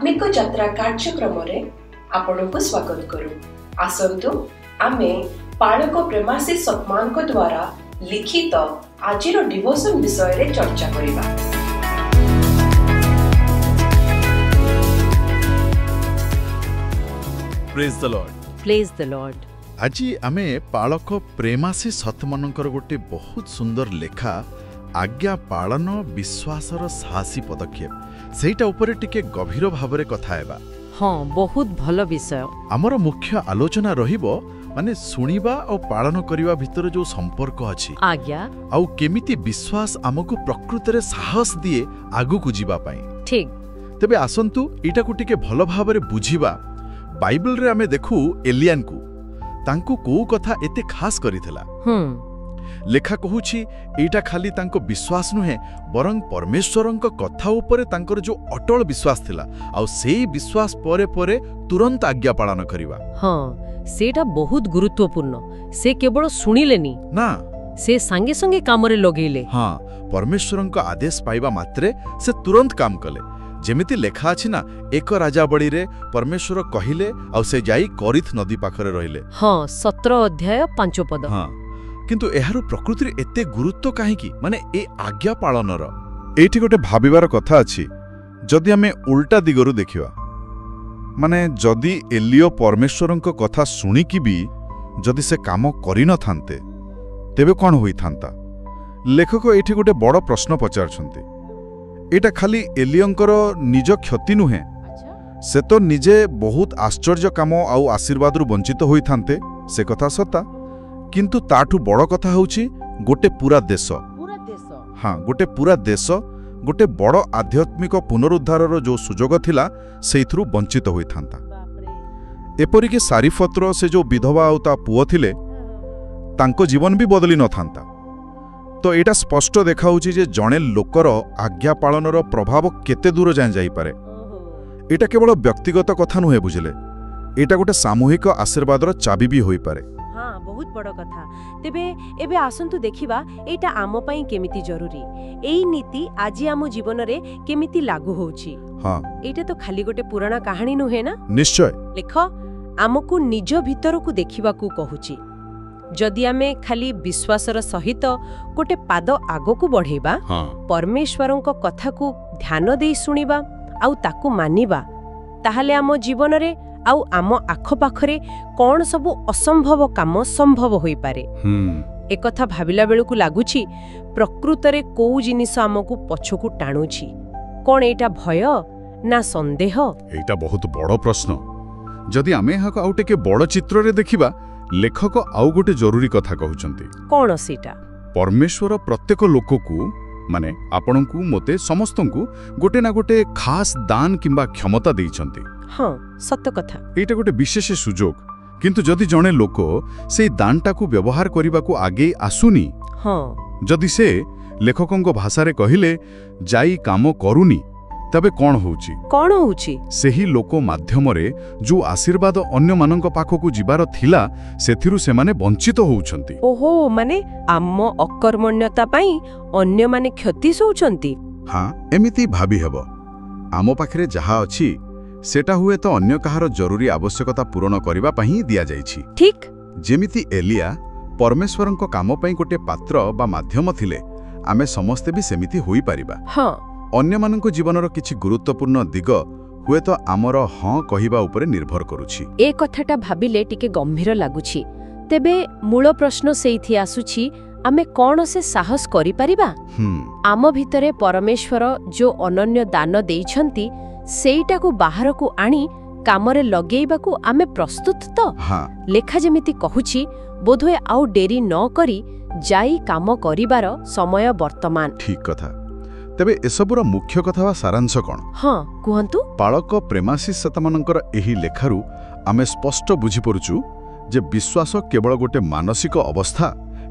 धार्मिक यात्रा कार्यक्रम रे आपनको स्वागत करू। आसंतु आमे पालक प्रेमाशीष सतमान को द्वारा लिखित आजिर डिवोशन विषय रे चर्चा करिबा। Praise the Lord. Praise the Lord. आज आमे पालक प्रेमाशीष सतमानकर गोटे बहुत सुंदर लेखा आज्ञा पालन विश्वासर साहसी पदक्षेप सेटा ऊपर टिके गभीर भावरे कथा हेबा। हाँ, बहुत भल विषय। आमर मुख्य आलोचना रहिबो माने सुनिबा और पालन करिबा भितर जो संपर्क अछि आज्ञा आउ केमिति विश्वास आमको प्रकृति रे साहस दिए आगु को जीवा पाई। ठीक तबे आसंतु एटा को टिके भल भावरे बुझिबा। बाइबल रे आमे देखु एलियन को तांको को कथा एते खास करिथला। लेखा कहूछि एटा खाली तांको विश्वास नुहे बरं परमेश्वरंक कथा ऊपर तांकर जो अटल विश्वास थिला आ सेही विश्वास परे परे तुरंत आज्ञा पालन करिबा। हाँ, सेटा बहुत गुरुत्वपूर्ण। से केवल सुनिलेनी ना, से संगे संगे कामरे लगेले। हाँ, परमेश्वरंक आदेश पाइबा मात्रे से तुरंत काम कले। जेमिति लेखा अछि ना, एक राजाबड़ी रे परमेश्वर कहिले आ से जाई करिथ नदी पाखरे रहिले। हाँ, 17 अध्याय 5 पद। हाँ, किंतु एहारो प्रकृति रे एते गुरुत्व काहेकि माने ए आज्ञा पालनर एठी गोटे भाबिबार कथा अछि। जदि आमे उल्टा दिगरु देखिबा माने जदि एलियो परमेश्वरंक कथा सुनिकि भी जदि से काम करि न थान्ते तेबे कोन होई थान्ता। लेखक एठी गोटे बड़ प्रश्न पचारछन्ते। एटा खाली एलियंकर निज क्षति नुहे, से तो निजे बहुत आश्चर्य काम आउ आशीर्वाद वंचित होई थान्ते, से कथा सता। किंतु ताठू बड़ कथा होउछि गोटे पूरा देश। हाँ, गोटे पूरा देश गोटे बड़ आध्यात्मिक पुनरुद्धारर जो सुजोग थिला सेइथरु वंचित होई थान्ता। एपरिके सारीफत्र से जो विधवा आउ ता पुओ थिले तांको जीवन भी बदली न थान्ता। तो एटा स्पष्ट देखाउछि जे जणे लोकर आज्ञा पालनर प्रभाव केते दूर जाय जाई पारे। एटा केवल व्यक्तिगत कथा नुहे, बुझले, एटा गोटे सामूहिक आशीर्वादर चाबी भी होई पारे। हाँ, बहुत बड़ कथा। तेबे एबे आसंतु देखिबा एटा आमो पई केमिति जरूरी, एई नीति आजि आमो जीवन रे केमिति लागू होउछि। हाँ, एटा तो खाली गोटे पुराना कहानी नुहे ना। निश्चय लेख आमको निज भीतर को देखिबाकू कहूछि। जदि आमे खाली विश्वासर सहित गोटे पाद आगो को बढ़ेबा, परमेश्वरंक कथा को ध्यान देई सुनिबा आउ ताकू मानिबा, ताहाले आमो जीवन रे आउ आम आख पाखरे कौन सबु असंभव काम संभव होई पारे। एक कथा भाबिला बेलकु लागुछि प्रकृतरे को जिनिस आमको पछकु टाणुछि। कोन एटा भय ना संदेह? एटा बहुत बड़ प्रश्न। जदि आमे हाको आउटे के बड़ चित्र रे देखिबा, लेखक आउ गोटे जरूरी कथा कहउचंती। कोन सेटा? परमेश्वर प्रत्येक लोककु माने आपणकु मोते समस्तंकु गोटे ना गोटे खास दान किंबा क्षमता देइचंती। हाँ, सत्य कथा। एटा गोटे विशेष सुजोग। किंतु जदि जणे लोक से दानटा को व्यवहार करिबा को आगे आसुनी, हाँ, जदि से लेखकंक भाषा रे कहिले जाई काम करूनी, तबे कोन होउची? कोन होउची? सेही लोक माध्यम रे जो आशीर्वाद अन्य मानंक पाखकु जिबार थिला सेथिरु से माने वंचित होउछंती। ओहो, माने आम अकर्मण्यता पई अन्य माने क्षति सोउछंती। हाँ, एमिति भाबी हेबो। आम पाखरे जहा अछि सेटा हुए तो अन्य कहार जरूरी आवश्यकता पूर्ण करिबा पई दिया जाइछि। ठीक जेमिति एलिया परमेश्वरंक काम पई गोटे पात्र बा माध्यम थिले, आमे समस्ते भी सेमिति होई परिबा। हाँ, अन्य मानक जीवनर किछि गुरुत्वपूर्ण दिग हुए तो आमर हाँ कहिबा उपरे निर्भर करूछि। ए कथाटा भाबिले टिके गंभीर लागुछि। तेबे मूल प्रश्न सेइथि आसुछि, आमे कौन से साहस करि परिबा? आम भितरे परमेश्वर जो अनन्य दान देइछंती सेइटा को बाहर को आनी कामरे लगेइबाकू आमे प्रस्तुत तो? हाँ, लेखा जेमिति कहूछि, बोधवे आउ डेरी न करी जाई काम करिबार समय वर्तमान। ठीक कथा। तेबे एसबुर मुख्य कथा वा सारांश कोन? हाँ, कुहंतु। पालक प्रेमाशीष सतमानंकर एही लेखारु आमे स्पष्ट बुझी परुछु जे विश्वास केवल गोटे मानसिक अवस्था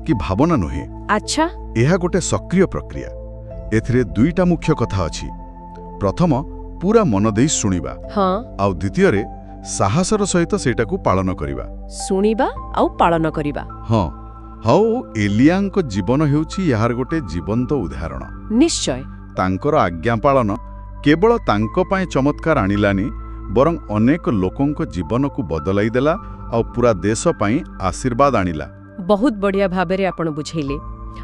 कि भावना नुहे। अच्छा, एहा गोटे सक्रिय प्रक्रिया। एथिरे दुईटा मुख्य कथा अछि। प्रथम पूरा मन देई सुनिबा, हाँ, आउ द्वितीय रे साहसर सहित सेटाकू पालन करिबा। सुनिबा आउ पालन करिबा। हाँ, हाउ एलियाଙ୍କ जीवन हेउछि यार गोटे जीवंत उदाहरण। निश्चय तांकर आज्ञा पालन केवल तांको पाए चमत्कार आनिलानी बरं अनेक लोकंको जीवन को बदलाई देला और पूरा देश पाई आशीर्वाद आनिला। बहुत बढ़िया भाबरे आपण बुझेले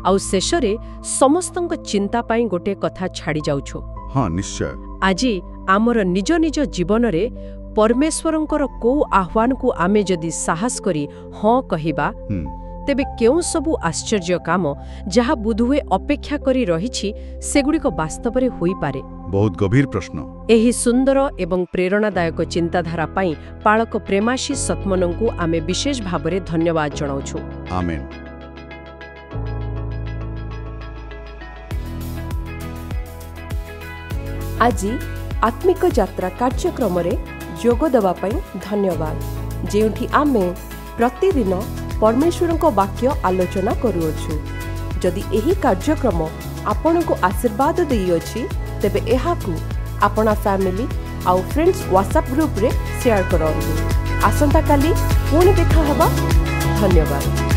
आउ शेषरे समस्तंक चिंता पाई गोटे कथा छाड़ी जाउछो। हाँ निश्चय। आज आमर निज निज जीवन रे परमेश्वरंकर को आह्वान को आमे जदि साहस करी हाँ कहिबा तेबे केउ सबु आश्चर्य काम जहा बुधुए अपेक्षा करी रहिछि सेगुड़िक वास्तव रे होई पारे। बहुत गभीर प्रश्न। एही सुंदर एवं प्रेरणादायक चिंताधारा पाई पाळक प्रेमाशी सत्मनंकु आमे विशेष भाबरे धन्यवाद जणाउछु। आमेन। आज आत्मिक यात्रा कार्यक्रम रे जोग देवा पाई धन्यवाद जेउठी आमे प्रतिदिन परमेश्वरंको वाक्य आलोचना करूछु। जदि एही कार्यक्रम आपनको आशीर्वाद देइयोछि तेबे एहाकु आपना फैमिली आउ फ्रेंड्स व्हाट्सएप ग्रुप रे शेयर करंतु। आसंता काली पुणी देखा हबा। धन्यवाद।